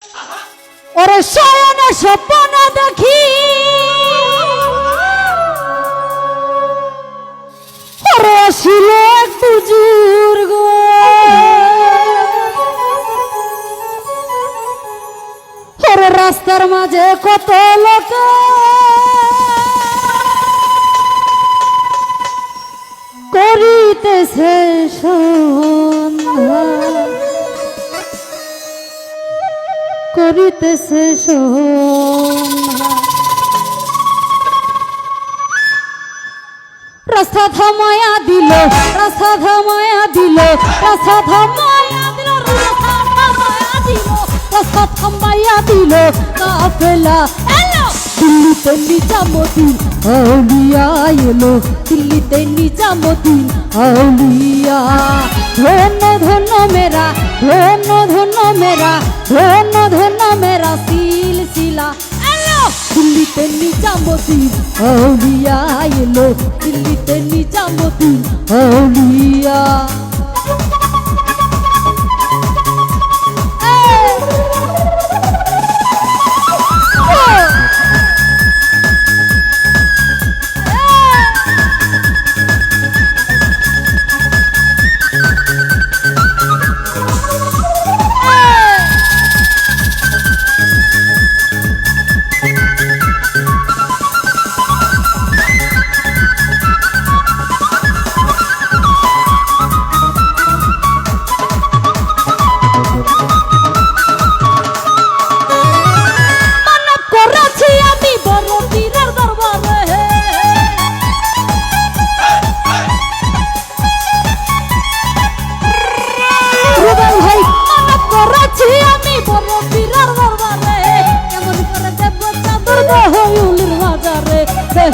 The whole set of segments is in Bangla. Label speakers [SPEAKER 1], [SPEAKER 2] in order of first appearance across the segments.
[SPEAKER 1] ওরে শয়নে স্বপ্ন দেখি ওরে আসিল এক বুজুর্গ ওরে রাস্তার মাঝে কত লোক করিতেছে সন্ধ্যা করিতেছে সন্ধ্যা রাস্তা থামায়া দিল রাস্তা থামায়া দিল রাস্তা থামায়া দিল রাস্তা থামায়া দিল কাফেলা এলো দিল্লিতে নিজামুদ্দিন আউলিয়া এলো দিল্লিতে নিজামুদ্দিন আউলিয়া ধন্য ধন্য মেরা ধন্য ধন্য মেরা ধন্য ধন্য মেরা সিলসিলা এলো দিল্লিতে নিজামুদ্দিন আউলিয়া এলো দিল্লিতে নিজামুদ্দিন আউলিয়া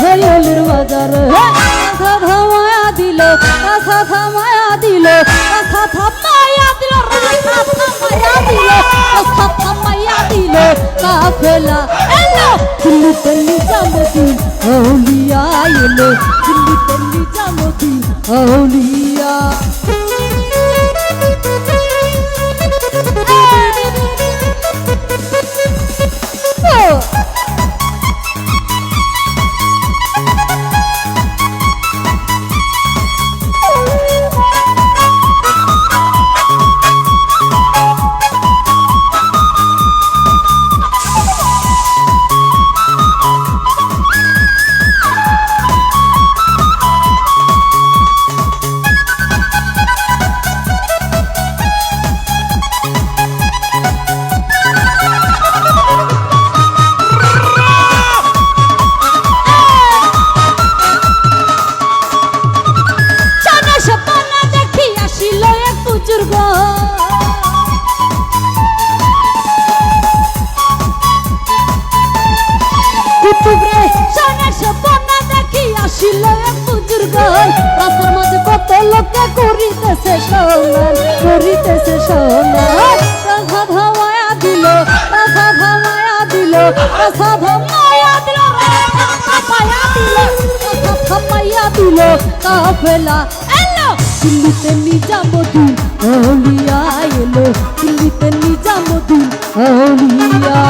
[SPEAKER 1] হইলির বাজারে রাস্তা থামায়া দিল রাস্তা থামায়া দিল রাস্তা থামায়া দিল রাস্তা থামায়া দিল রাস্তা থামায়া দিল কাফেলা এলো দিল্লিতে নিজামুদ্দিন আউলিয়া এলো দিল্লিতে নিজামুদ্দিন আউলিয়া রাস্তার মাঝে কত লোকে করিতেছে সন্ধান করিতেছে সন্ধান রাস্তা থামায়া দিল রাস্তা থামায়া দিল রাস্তা থামায়া দিল থামায়া দিল রাস্তা থামায়া দিল কাফেলা এলো দিল্লিতে নিজামুদ্দিন আউলিয়া এলো দিল্লিতে নিজামুদ্দিন আউলিয়া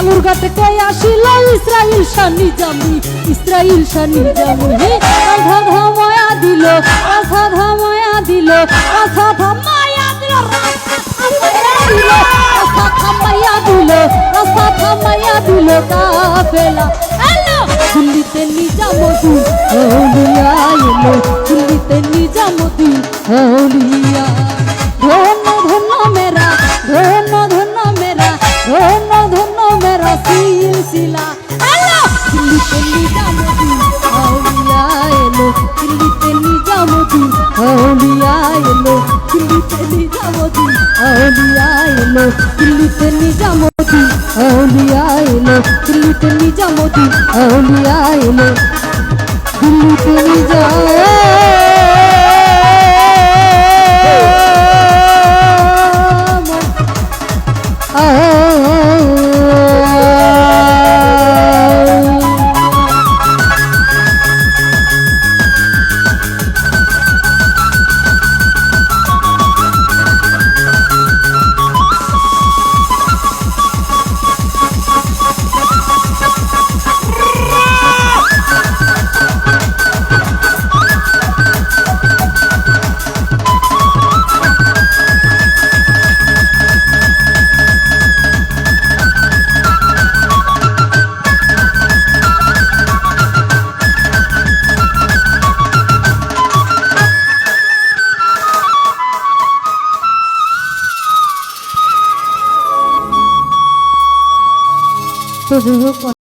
[SPEAKER 1] বালুরঘাট কে আসিল ইসরাইল শাহ নিজামি, ইসরাইল শাহ নিজামি। রাধা মায়া দিল, রাধা মায়া দিল, রাধা মায়া দিল, রাধা মায়া দিল, রাধা মায়া দিল কাফেলা এলো দিল্লিতে নিজামুদ্দিন আউলিয়া এলো, দিল্লিতে নিজামুদ্দিন আউলিয়া। ধন্য ধন্য মেরা, ধন্য ধন্য মেরা, ধন্য ধন্য মেরা সিলসিলা এলো দিল্লিতে নিজামুদ্দিন আউলিয়া এলো, দিল্লিতে নিজামুদ্দিন আউলিয়া এলো, দিল্লিতে নিজামুদ্দিন আউলিয়া এলো, দিল্লিতে নিজামুদ্দিন আউলিয়া এলো, দিল্লিতে নিজামুদ্দিন আউলিয়া এলো, দিল্লিতে तो जो